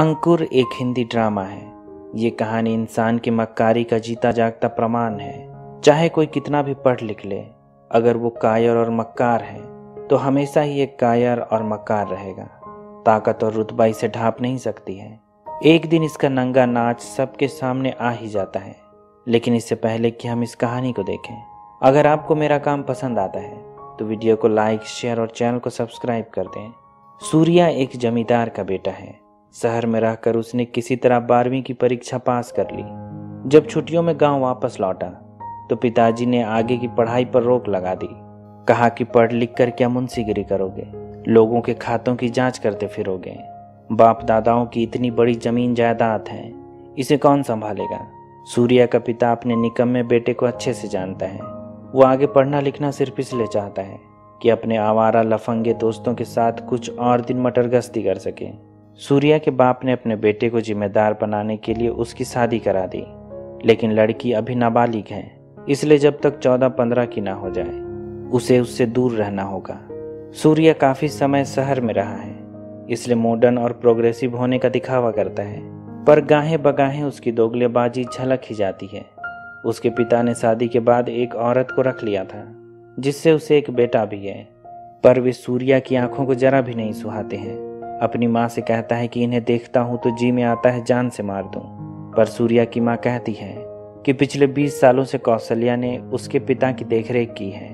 अंकुर एक हिंदी ड्रामा है। ये कहानी इंसान की मक्कारी का जीता जागता प्रमाण है। चाहे कोई कितना भी पढ़ लिख ले, अगर वो कायर और मक्कार है तो हमेशा ही एक कायर और मक्कार रहेगा। ताकत और रुतबा इसे ढांप नहीं सकती है। एक दिन इसका नंगा नाच सबके सामने आ ही जाता है। लेकिन इससे पहले कि हम इस कहानी को देखें, अगर आपको मेरा काम पसंद आता है तो वीडियो को लाइक, शेयर और चैनल को सब्सक्राइब कर दें। सूर्या एक जमींदार का बेटा है। शहर में रहकर उसने किसी तरह 12वीं की परीक्षा पास कर ली। जब छुट्टियों में गांव वापस लौटा तो पिताजी ने आगे की पढ़ाई पर रोक लगा दी। कहा कि पढ़ लिख कर क्या मुंशीगिरी करोगे, लोगों के खातों की जांच करते फिरोगे। बाप दादाओं की इतनी बड़ी जमीन जायदाद है, इसे कौन संभालेगा। सूर्या का पिता अपने निकम्मे बेटे को अच्छे से जानता है। वो आगे पढ़ना लिखना सिर्फ इसलिए चाहता है कि अपने आवारा लफंगे दोस्तों के साथ कुछ और दिन मटरगश्ती कर सके। सूर्या के बाप ने अपने बेटे को जिम्मेदार बनाने के लिए उसकी शादी करा दी, लेकिन लड़की अभी नाबालिग है, इसलिए जब तक 14-15 की ना हो जाए उसे उससे दूर रहना होगा। सूर्या काफी समय शहर में रहा है, इसलिए मॉडर्न और प्रोग्रेसिव होने का दिखावा करता है, पर गाहें बगाहें उसकी दोगलेबाजी झलक ही जाती है। उसके पिता ने शादी के बाद एक औरत को रख लिया था, जिससे उसे एक बेटा भी है, पर वे सूर्या की आंखों को जरा भी नहीं सुहाते हैं। अपनी माँ से कहता है कि इन्हें देखता हूँ तो जी में आता है जान से मार दूं। पर सूर्या की माँ कहती है कि पिछले 20 सालों से कौशल्या ने उसके पिता की देखरेख की है,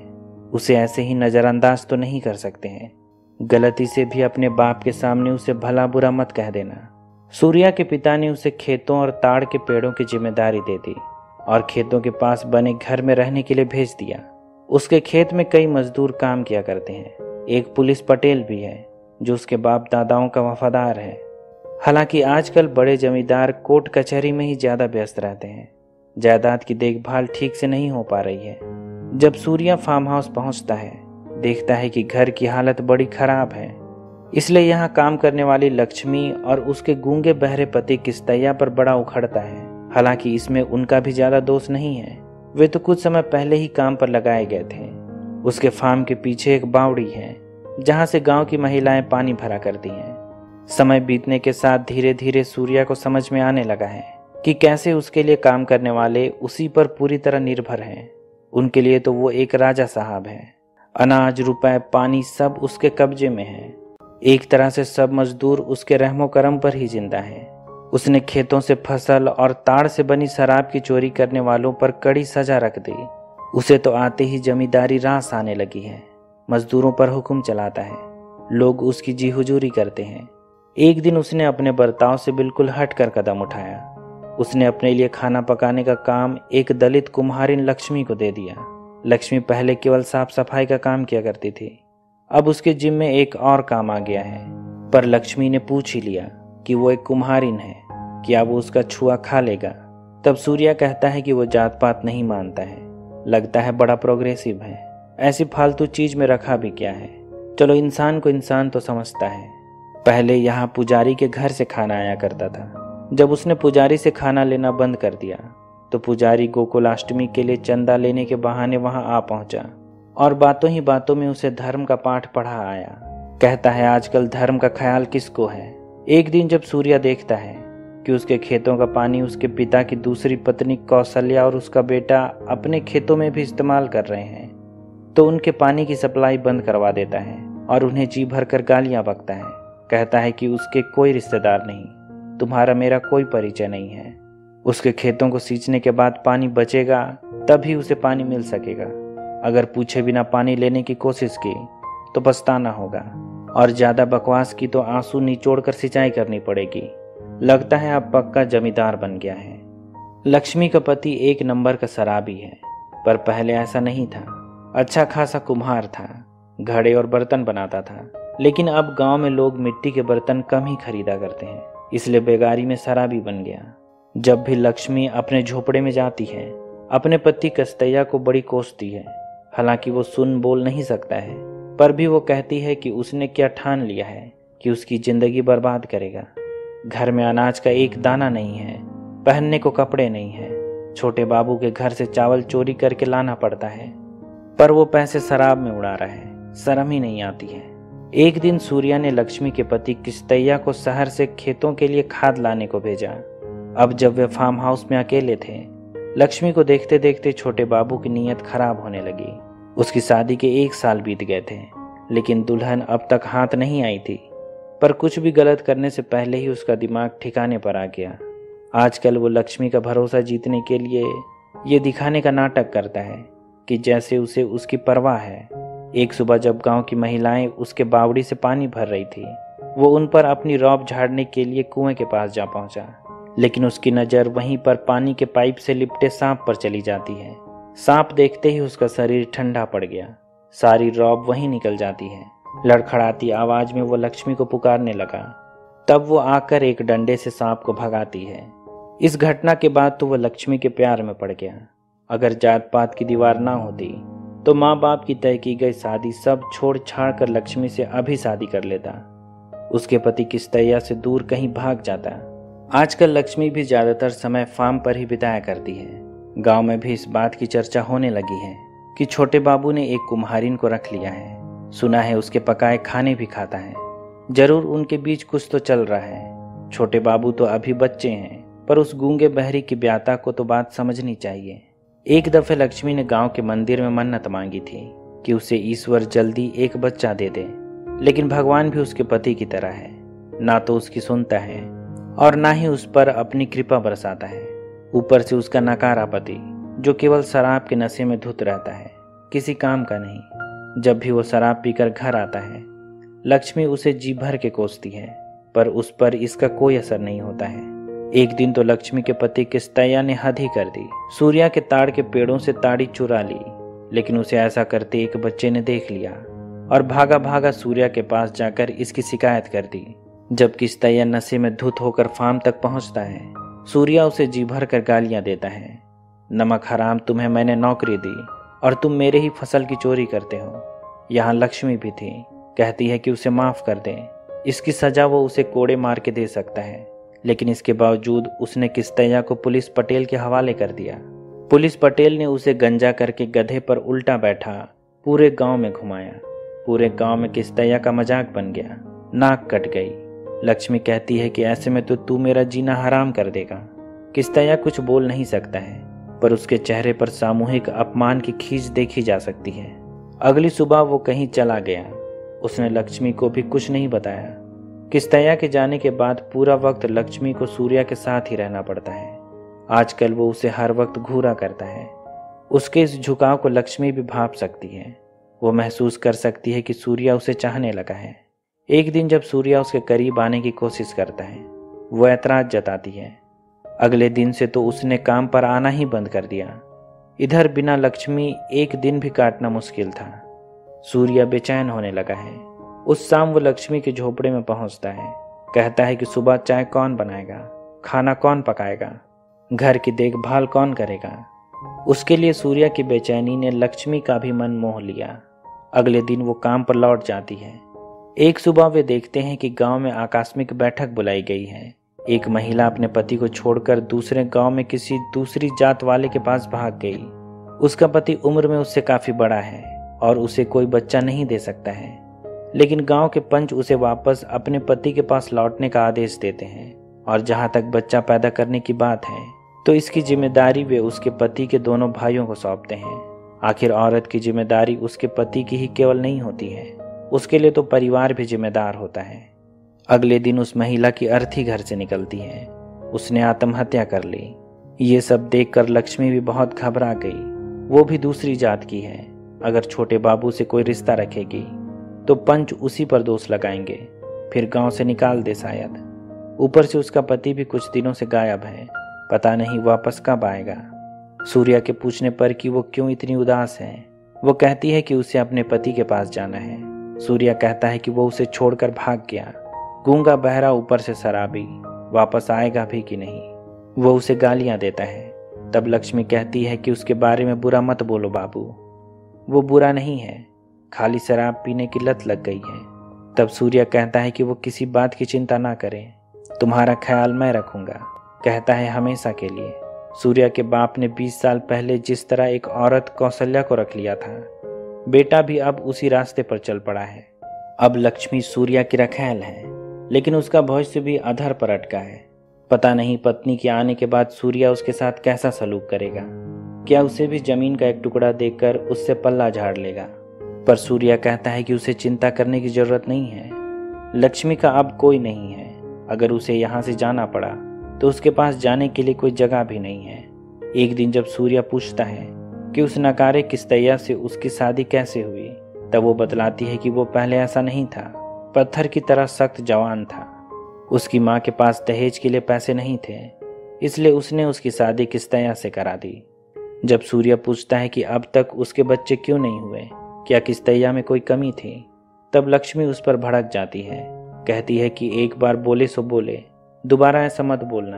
उसे ऐसे ही नज़रअंदाज तो नहीं कर सकते हैं। गलती से भी अपने बाप के सामने उसे भला बुरा मत कह देना। सूर्या के पिता ने उसे खेतों और ताड़ के पेड़ों की जिम्मेदारी दे दी और खेतों के पास बने घर में रहने के लिए भेज दिया। उसके खेत में कई मजदूर काम किया करते हैं। एक पुलिस पटेल भी है जो उसके बाप दादाओं का वफादार है। हालांकि आजकल बड़े जमींदार कोर्ट कचहरी में ही ज्यादा व्यस्त रहते हैं। जायदाद की देखभाल ठीक से नहीं हो पा रही है। जब सूर्या फार्म हाउस पहुंचता है, देखता है कि घर की हालत बड़ी खराब है, इसलिए यहाँ काम करने वाली लक्ष्मी और उसके गूंगे बहरे पति किस्तैया पर बड़ा उखड़ता है। हालांकि इसमें उनका भी ज्यादा दोष नहीं है, वे तो कुछ समय पहले ही काम पर लगाए गए थे। उसके फार्म के पीछे एक बावड़ी है जहां से गांव की महिलाएं पानी भरा करती हैं। समय बीतने के साथ धीरे धीरे सूर्या को समझ में आने लगा है कि कैसे उसके लिए काम करने वाले उसी पर पूरी तरह निर्भर हैं। उनके लिए तो वो एक राजा साहब है। अनाज, रुपए, पानी सब उसके कब्जे में है। एक तरह से सब मजदूर उसके रहमो करम पर ही जिंदा है। उसने खेतों से फसल और ताड़ से बनी शराब की चोरी करने वालों पर कड़ी सजा रख दी। उसे तो आते ही जमींदारी रास आने लगी है। मजदूरों पर हुक्म चलाता है, लोग उसकी जी हुजूरी करते हैं। एक दिन उसने अपने बर्ताव से बिल्कुल हटकर कदम उठाया। उसने अपने लिए खाना पकाने का काम एक दलित कुम्हारिन लक्ष्मी को दे दिया। लक्ष्मी पहले केवल साफ सफाई का काम किया करती थी, अब उसके जिम में एक और काम आ गया है। पर लक्ष्मी ने पूछ ही लिया कि वो एक कुम्हारिन है, क्या वो उसका छुआ खा लेगा। तब सूर्या कहता है कि वो जात पात नहीं मानता है, लगता है बड़ा प्रोग्रेसिव है, ऐसी फालतू चीज में रखा भी क्या है। चलो, इंसान को इंसान तो समझता है। पहले यहाँ पुजारी के घर से खाना आया करता था। जब उसने पुजारी से खाना लेना बंद कर दिया तो पुजारी गोकुलाष्टमी के लिए चंदा लेने के बहाने वहां आ पहुंचा और बातों ही बातों में उसे धर्म का पाठ पढ़ा आया। कहता है आजकल धर्म का ख्याल किसको है। एक दिन जब सूर्या देखता है कि उसके खेतों का पानी उसके पिता की दूसरी पत्नी कौशल्या और उसका बेटा अपने खेतों में भी इस्तेमाल कर रहे हैं, तो उनके पानी की सप्लाई बंद करवा देता है और उन्हें जी भर कर गालियां बकता है। कहता है कि उसके कोई रिश्तेदार नहीं, तुम्हारा मेरा कोई परिचय नहीं है। उसके खेतों को सींचने के बाद पानी बचेगा तभी उसे पानी मिल सकेगा। अगर पूछे बिना पानी लेने की कोशिश की तो पछताना होगा, और ज्यादा बकवास की तो आंसू निचोड़ कर सिंचाई करनी पड़ेगी। लगता है अब पक्का जमींदार बन गया है। लक्ष्मी का पति एक नंबर का शराबी है, पर पहले ऐसा नहीं था। अच्छा खासा कुम्हार था, घड़े और बर्तन बनाता था, लेकिन अब गांव में लोग मिट्टी के बर्तन कम ही खरीदा करते हैं, इसलिए बेगारी में शराबी बन गया। जब भी लक्ष्मी अपने झोपड़े में जाती है, अपने पति कस्तैया को बड़ी कोसती है। हालांकि वो सुन बोल नहीं सकता है, पर भी वो कहती है कि उसने क्या ठान लिया है कि उसकी जिंदगी बर्बाद करेगा। घर में अनाज का एक दाना नहीं है, पहनने को कपड़े नहीं है। छोटे बाबू के घर से चावल चोरी करके लाना पड़ता है, पर वो पैसे शराब में उड़ा रहा है, शर्म ही नहीं आती है। एक दिन सूर्या ने लक्ष्मी के पति किस्तैया को शहर से खेतों के लिए खाद लाने को भेजा। अब जब वे फार्म हाउस में अकेले थे, लक्ष्मी को देखते देखते छोटे बाबू की नीयत खराब होने लगी। उसकी शादी के 1 साल बीत गए थे, लेकिन दुल्हन अब तक हाथ नहीं आई थी। पर कुछ भी गलत करने से पहले ही उसका दिमाग ठिकाने पर आ गया। आजकल वो लक्ष्मी का भरोसा जीतने के लिए ये दिखाने का नाटक करता है कि जैसे उसे उसकी परवाह है। एक सुबह जब गांव की महिलाएं उसके बावड़ी से पानी भर रही थी, वो उन पर अपनी रौब झाड़ने के लिए कुएं के पास जा पहुंचा, लेकिन उसकी नज़र वहीं पर पानी के पाइप से लिपटे सांप पर चली जाती है। सांप देखते ही उसका शरीर ठंडा पड़ गया, सारी रौब वहीं निकल जाती है। लड़खड़ाती आवाज में वो लक्ष्मी को पुकारने लगा। तब वो आकर एक डंडे से सांप को भगाती है। इस घटना के बाद तो वो लक्ष्मी के प्यार में पड़ गया। अगर जात पात की दीवार ना होती तो माँ बाप की तय की गई शादी सब छोड़ छाड़ कर लक्ष्मी से अभी शादी कर लेता। उसके पति किस्तैया से दूर कहीं भाग जाता। आजकल लक्ष्मी भी ज्यादातर समय फार्म पर ही बिताया करती है। गांव में भी इस बात की चर्चा होने लगी है कि छोटे बाबू ने एक कुम्हारिन को रख लिया है। सुना है उसके पकाए खाने भी खाता है। जरूर उनके बीच कुछ तो चल रहा है। छोटे बाबू तो अभी बच्चे हैं, पर उस गूंगे बहरी की ब्याता को तो बात समझनी चाहिए। एक दफे लक्ष्मी ने गांव के मंदिर में मन्नत मांगी थी कि उसे ईश्वर जल्दी एक बच्चा दे दे, लेकिन भगवान भी उसके पति की तरह है, ना तो उसकी सुनता है और ना ही उस पर अपनी कृपा बरसाता है। ऊपर से उसका नकारा पति जो केवल शराब के नशे में धुत रहता है, किसी काम का नहीं। जब भी वो शराब पीकर घर आता है, लक्ष्मी उसे जी भर के कोसती है, पर उस पर इसका कोई असर नहीं होता है। एक दिन तो लक्ष्मी के पति किस्तैया ने हद ही कर दी। सूर्या के ताड़ के पेड़ों से ताड़ी चुरा ली, लेकिन उसे ऐसा करते एक बच्चे ने देख लिया और भागा भागा सूर्या के पास जाकर इसकी शिकायत कर दी। जब किस्तैया नशे में धुत होकर फार्म तक पहुंचता है, सूर्या उसे जी भर कर गालियां देता है। नमक हराम, तुम्हें मैंने नौकरी दी और तुम मेरे ही फसल की चोरी करते हो। यहाँ लक्ष्मी भी थी, कहती है कि उसे माफ कर दें। इसकी सजा वो उसे कोड़े मार के दे सकता है, लेकिन इसके बावजूद उसने किस्तैया को पुलिस पटेल के हवाले कर दिया। पुलिस पटेल ने उसे गंजा करके गधे पर उल्टा बैठा पूरे गांव में घुमाया। पूरे गांव में किस्तैया का मजाक बन गया। नाक कट गई। लक्ष्मी कहती है कि ऐसे में तो तू मेरा जीना हराम कर देगा। किस्तैया कुछ बोल नहीं सकता है, पर उसके चेहरे पर सामूहिक अपमान की खींच देखी जा सकती है। अगली सुबह वो कहीं चला गया। उसने लक्ष्मी को भी कुछ नहीं बताया। किस्तैया के जाने के बाद पूरा वक्त लक्ष्मी को सूर्या के साथ ही रहना पड़ता है। आजकल वो उसे हर वक्त घूरा करता है। उसके इस झुकाव को लक्ष्मी भी भांप सकती है। वो महसूस कर सकती है कि सूर्या उसे चाहने लगा है। एक दिन जब सूर्या उसके करीब आने की कोशिश करता है, वो ऐतराज जताती है। अगले दिन से तो उसने काम पर आना ही बंद कर दिया। इधर बिना लक्ष्मी एक दिन भी काटना मुश्किल था। सूर्या बेचैन होने लगा है। उस शाम वो लक्ष्मी के झोपड़े में पहुंचता है। कहता है कि सुबह चाय कौन बनाएगा, खाना कौन पकाएगा, घर की देखभाल कौन करेगा। उसके लिए सूर्या की बेचैनी ने लक्ष्मी का भी मन मोह लिया। अगले दिन वो काम पर लौट जाती है। एक सुबह वे देखते हैं कि गांव में आकस्मिक बैठक बुलाई गई है। एक महिला अपने पति को छोड़कर दूसरे गांव में किसी दूसरी जात वाले के पास भाग गई। उसका पति उम्र में उससे काफी बड़ा है और उसे कोई बच्चा नहीं दे सकता है, लेकिन गांव के पंच उसे वापस अपने पति के पास लौटने का आदेश देते हैं। और जहां तक बच्चा पैदा करने की बात है, तो इसकी जिम्मेदारी वे उसके पति के दोनों भाइयों को सौंपते हैं। आखिर औरत की जिम्मेदारी उसके पति की ही केवल नहीं होती है, उसके लिए तो परिवार भी जिम्मेदार होता है। अगले दिन उस महिला की अर्थी घर से निकलती है। उसने आत्महत्या कर ली। ये सब देखकर लक्ष्मी भी बहुत घबरा गई। वो भी दूसरी जात की है। अगर छोटे बाबू से कोई रिश्ता रखेगी तो पंच उसी पर दोष लगाएंगे, फिर गांव से निकाल दे शायद। ऊपर से उसका पति भी कुछ दिनों से गायब है, पता नहीं वापस कब आएगा। सूर्या के पूछने पर कि वो क्यों इतनी उदास है, वो कहती है कि उसे अपने पति के पास जाना है। सूर्या कहता है कि वो उसे छोड़कर भाग गया। गूंगा बहरा, ऊपर से शराबी, वापस आएगा भी कि नहीं। वो उसे गालियां देता है। तब लक्ष्मी कहती है कि उसके बारे में बुरा मत बोलो बाबू, वो बुरा नहीं है, खाली शराब पीने की लत लग गई है। तब सूर्या कहता है कि वो किसी बात की चिंता ना करे, तुम्हारा ख्याल मैं रखूंगा, कहता है हमेशा के लिए। सूर्या के बाप ने 20 साल पहले जिस तरह एक औरत कौशल्या को रख लिया था, बेटा भी अब उसी रास्ते पर चल पड़ा है। अब लक्ष्मी सूर्या की रखैल है, लेकिन उसका भविष्य भी अधर पर अटका है। पता नहीं पत्नी के आने के बाद सूर्या उसके साथ कैसा सलूक करेगा। क्या उसे भी जमीन का एक टुकड़ा देकर उससे पल्ला झाड़ लेगा। पर सूर्या कहता है कि उसे चिंता करने की जरूरत नहीं है। लक्ष्मी का अब कोई नहीं है। अगर उसे यहाँ से जाना पड़ा तो उसके पास जाने के लिए कोई जगह भी नहीं है। एक दिन जब सूर्या पूछता है कि उस नकारे किस्तैया से उसकी शादी कैसे हुई, तब वो बतलाती है कि वो पहले ऐसा नहीं था, पत्थर की तरह सख्त जवान था। उसकी माँ के पास दहेज के लिए पैसे नहीं थे, इसलिए उसने उसकी शादी किस्तैया से करा दी। जब सूर्या पूछता है कि अब तक उसके बच्चे क्यों नहीं हुए, क्या किस्तैया में कोई कमी थी, तब लक्ष्मी उस पर भड़क जाती है। कहती है कि एक बार बोले सो बोले, दोबारा ऐसा मत बोलना।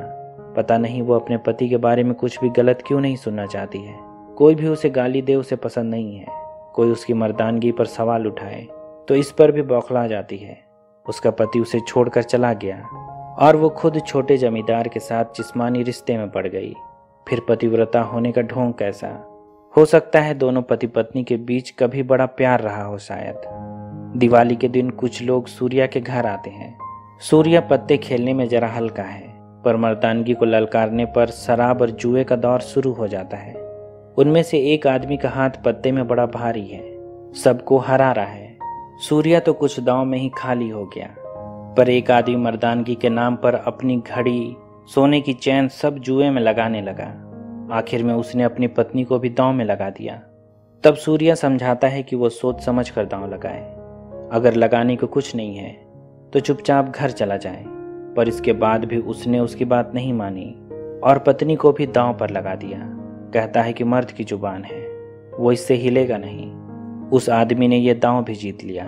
पता नहीं वो अपने पति के बारे में कुछ भी गलत क्यों नहीं सुनना चाहती है। कोई भी उसे गाली दे उसे पसंद नहीं है। कोई उसकी मर्दानगी पर सवाल उठाए तो इस पर भी बौखला जाती है। उसका पति उसे छोड़कर चला गया और वो खुद छोटे जमींदार के साथ जिस्मानी रिश्ते में पड़ गई। फिर पतिव्रता होने का ढोंग कैसा। हो सकता है दोनों पति पत्नी के बीच कभी बड़ा प्यार रहा हो शायद। दिवाली के दिन कुछ लोग सूर्या के घर आते हैं। सूर्या पत्ते खेलने में जरा हल्का है, पर मर्दानगी को ललकारने पर शराब और जुए का दौर शुरू हो जाता है। उनमें से एक आदमी का हाथ पत्ते में बड़ा भारी है, सबको हरा रहा है। सूर्या तो कुछ दांव में ही खाली हो गया, पर एक आदमी मर्दानगी के नाम पर अपनी घड़ी, सोने की चैन सब जुए में लगाने लगा। आखिर में उसने अपनी पत्नी को भी दांव में लगा दिया। तब सूर्या समझाता है कि वो सोच समझ कर दांव लगाए। अगर लगाने को कुछ नहीं है तो चुपचाप घर चला जाए। पर इसके बाद भी उसने उसकी बात नहीं मानी और पत्नी को भी दांव पर लगा दिया। कहता है कि मर्द की जुबान है, वो इससे हिलेगा नहीं। उस आदमी ने यह दांव भी जीत लिया।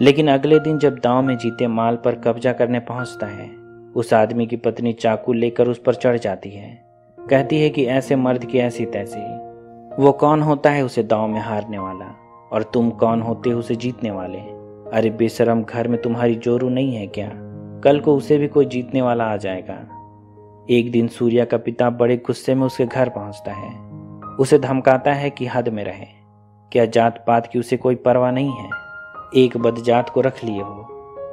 लेकिन अगले दिन जब दांव में जीते माल पर कब्जा करने पहुंचता है, उस आदमी की पत्नी चाकू लेकर उस पर चढ़ जाती है। कहती है कि ऐसे मर्द की ऐसी तैसी, वो कौन होता है उसे दांव में हारने वाला, और तुम कौन होते हो उसे जीतने वाले। अरे बेशरम, घर में तुम्हारी जोरू नहीं है क्या? कल को उसे भी कोई जीतने वाला आ जाएगा। एक दिन सूर्या का पिता बड़े गुस्से में उसके घर पहुंचता है। उसे धमकाता है कि हद में रहे। क्या जात पात की उसे कोई परवाह नहीं है? एक बदजात को रख लिए हो,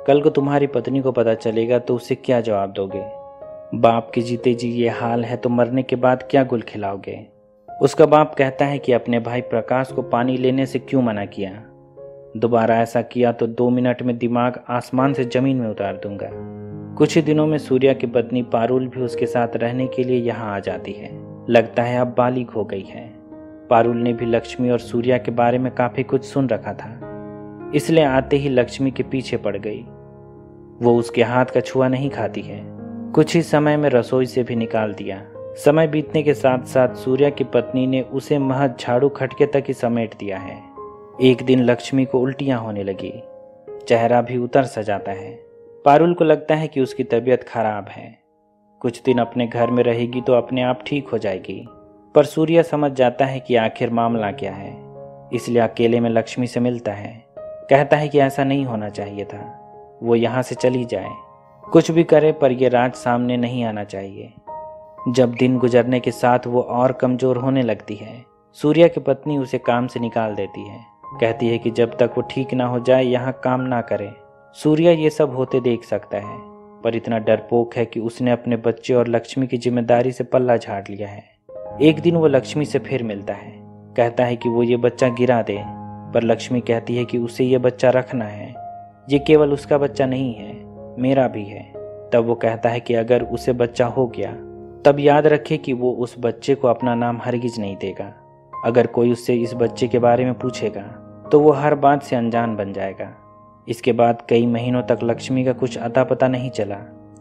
कल को तुम्हारी पत्नी को पता चलेगा तो उसे क्या जवाब दोगे? बाप के जीते जी ये हाल है तो मरने के बाद क्या गुल खिलाओगे? उसका बाप कहता है कि अपने भाई प्रकाश को पानी लेने से क्यों मना किया। दोबारा ऐसा किया तो 2 मिनट में दिमाग आसमान से जमीन में उतार दूंगा। कुछ ही दिनों में सूर्या की पत्नी पारुल भी उसके साथ रहने के लिए यहाँ आ जाती है। लगता है अब बालिग हो गई है। पारुल ने भी लक्ष्मी और सूर्या के बारे में काफी कुछ सुन रखा था, इसलिए आते ही लक्ष्मी के पीछे पड़ गई। वो उसके हाथ का छुआ नहीं खाती है। कुछ ही समय में रसोई से भी निकाल दिया। समय बीतने के साथ साथ सूर्या की पत्नी ने उसे महज झाड़ू खटके तक ही समेट दिया है। एक दिन लक्ष्मी को उल्टियां होने लगी, चेहरा भी उतर सा जाता है। पारुल को लगता है कि उसकी तबीयत खराब है, कुछ दिन अपने घर में रहेगी तो अपने आप ठीक हो जाएगी। पर सूर्या समझ जाता है कि आखिर मामला क्या है, इसलिए अकेले में लक्ष्मी से मिलता है। कहता है कि ऐसा नहीं होना चाहिए था, वो यहाँ से चली जाए, कुछ भी करे पर यह राज सामने नहीं आना चाहिए। जब दिन गुजरने के साथ वो और कमजोर होने लगती है, सूर्या की पत्नी उसे काम से निकाल देती है। कहती है कि जब तक वो ठीक ना हो जाए यहाँ काम ना करे। सूर्या ये सब होते देख सकता है, पर इतना डरपोक है कि उसने अपने बच्चे और लक्ष्मी की जिम्मेदारी से पल्ला झाड़ लिया है। एक दिन वो लक्ष्मी से फिर मिलता है। कहता है कि वो ये बच्चा गिरा दे, पर लक्ष्मी कहती है कि उसे ये बच्चा रखना है। ये केवल उसका बच्चा नहीं है, मेरा भी है। तब वो कहता है कि अगर उसे बच्चा हो गया तब याद रखे कि वो उस बच्चे को अपना नाम हरगिज नहीं देगा। अगर कोई उससे इस बच्चे के बारे में पूछेगा तो वो हर बात से अनजान बन जाएगा। इसके बाद कई महीनों तक लक्ष्मी का कुछ अता पता नहीं चला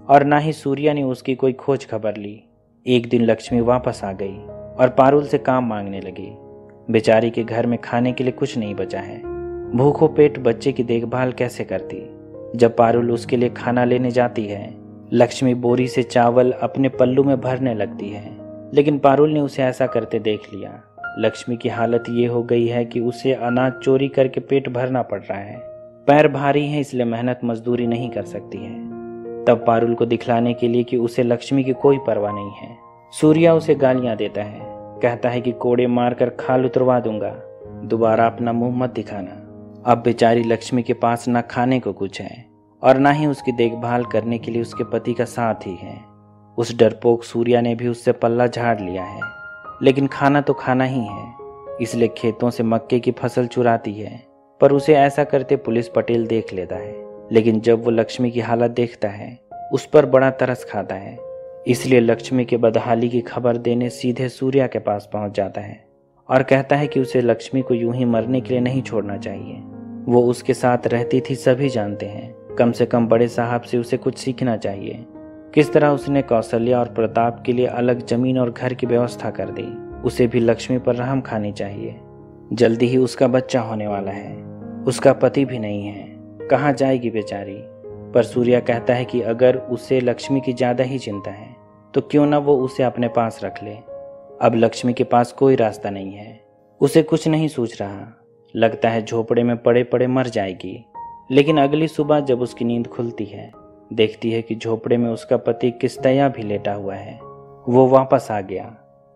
और ना ही सूर्या ने उसकी कोई खोज खबर ली। एक दिन लक्ष्मी वापस आ गई और पारुल से काम मांगने लगी। बेचारी के घर में खाने के लिए कुछ नहीं बचा है। भूखों पेट बच्चे की देखभाल कैसे करती। जब पारुल उसके लिए खाना लेने जाती है, लक्ष्मी बोरी से चावल अपने पल्लू में भरने लगती है, लेकिन पारुल ने उसे ऐसा करते देख लिया। लक्ष्मी की हालत ये हो गई है कि उसे अनाज चोरी करके पेट भरना पड़ रहा है। पैर भारी हैं, इसलिए मेहनत मजदूरी नहीं कर सकती है। तब पारुल को दिखलाने के लिए कि उसे लक्ष्मी की कोई परवाह नहीं है, सूर्या उसे गालियां देता है। कहता है कि कोड़े मारकर खाल उतरवा दूंगा, दोबारा अपना मुंह मत दिखाना। अब बेचारी लक्ष्मी के पास ना खाने को कुछ है और ना ही उसकी देखभाल करने के लिए उसके पति का साथ ही है। उस डरपोक सूर्या ने भी उससे पल्ला झाड़ लिया है, लेकिन खाना तो खाना ही है, इसलिए खेतों से मक्के की फसल चुराती है। पर उसे ऐसा करते पुलिस पटेल देख लेता है, लेकिन जब वो लक्ष्मी की हालत देखता है उस पर बड़ा तरस खाता है। इसलिए लक्ष्मी के बदहाली की खबर देने सीधे सूर्या के पास पहुंच जाता है और कहता है कि उसे लक्ष्मी को यूं ही मरने के लिए नहीं छोड़ना चाहिए। वो उसके साथ रहती थी, सभी जानते हैं। कम से कम बड़े साहब से उसे कुछ सीखना चाहिए। किस तरह उसने कौशल्या और प्रताप के लिए अलग जमीन और घर की व्यवस्था कर दी। उसे भी लक्ष्मी पर रहम खानी चाहिए। जल्दी ही उसका बच्चा होने वाला है। उसका पति भी नहीं है, कहाँ जाएगी बेचारी। पर सूर्या कहता है कि अगर उसे लक्ष्मी की ज्यादा ही चिंता है तो क्यों ना वो उसे अपने पास रख ले। अब लक्ष्मी के पास कोई रास्ता नहीं है। उसे कुछ नहीं सूझ रहा। लगता है झोपड़े में पड़े पड़े मर जाएगी। लेकिन अगली सुबह जब उसकी नींद खुलती है, देखती है कि झोपड़े में उसका पति किस्तैया भी लेटा हुआ है। वो वापस आ गया।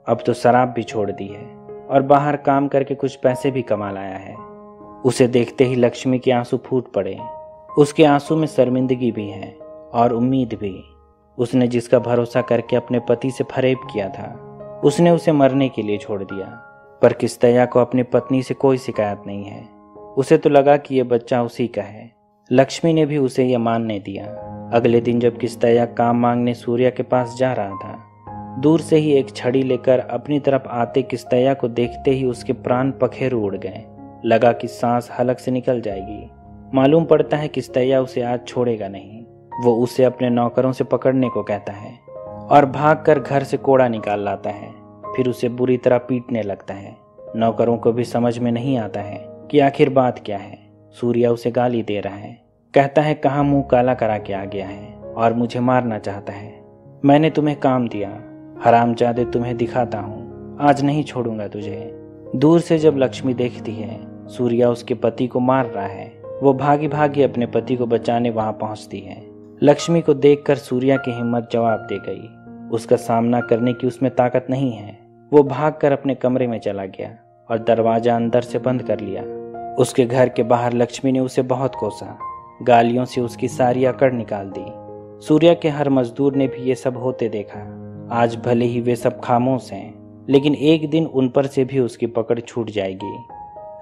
अब तो शराब भी छोड़ दी है और बाहर काम करके कुछ पैसे भी कमा लाया है। उसे देखते ही लक्ष्मी के आंसू फूट पड़े। उसके आंसू में शर्मिंदगी भी है और उम्मीद भी। उसने जिसका भरोसा करके अपने पति से फरेब किया था, उसने उसे मरने के लिए छोड़ दिया। पर किस्तैया को अपनी पत्नी से कोई शिकायत नहीं है। उसे तो लगा कि ये बच्चा उसी का है। लक्ष्मी ने भी उसे यह मानने दिया। अगले दिन जब किस्तैया काम मांगने सूर्या के पास जा रहा था, दूर से ही एक छड़ी लेकर अपनी तरफ आते किस्तैया को देखते ही उसके प्राण पखेरु उड़ गए। लगा कि सांस हलक से निकल जाएगी। मालूम पड़ता है किस्तैया उसे आज छोड़ेगा नहीं। वो उसे अपने नौकरों से पकड़ने को कहता है और भागकर घर से कोड़ा निकाल लाता है। फिर उसे बुरी तरह पीटने लगता है। नौकरों को भी समझ में नहीं आता है कि आखिर बात क्या है। सूर्या उसे गाली दे रहा है, कहता है कहाँ मुंह काला करा के आ गया है और मुझे मारना चाहता है। मैंने तुम्हें काम दिया, हरामजादे, तुम्हें दिखाता हूँ, आज नहीं छोड़ूंगा तुझे। दूर से जब लक्ष्मी देखती है सूर्या उसके पति को मार रहा है, वो भागी भागी अपने पति को बचाने वहां पहुंचती है। लक्ष्मी को देखकर सूर्या की हिम्मत जवाब दे गई। उसका सामना करने की उसमें ताकत नहीं है। वो भागकर अपने कमरे में चला गया और दरवाजा अंदर से बंद कर लिया। उसके घर के बाहर लक्ष्मी ने उसे बहुत कोसा, गालियों से उसकी सारी अकड़ निकाल दी। सूर्या के हर मजदूर ने भी ये सब होते देखा। आज भले ही वे सब खामोश हैं, लेकिन एक दिन उन पर से भी उसकी पकड़ छूट जाएगी।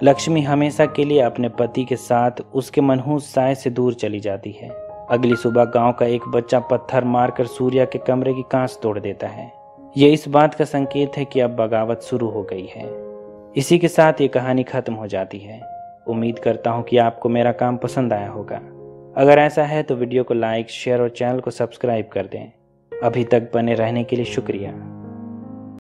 लक्ष्मी हमेशा के लिए अपने पति के साथ उसके मनहूस साय से दूर चली जाती है। अगली सुबह गांव का एक बच्चा पत्थर मारकर सूर्या के कमरे की कांच तोड़ देता है। ये इस बात का संकेत है कि अब बगावत शुरू हो गई है। इसी के साथ ये कहानी खत्म हो जाती है। उम्मीद करता हूँ कि आपको मेरा काम पसंद आया होगा। अगर ऐसा है तो वीडियो को लाइक, शेयर और चैनल को सब्सक्राइब कर दें। अभी तक बने रहने के लिए शुक्रिया।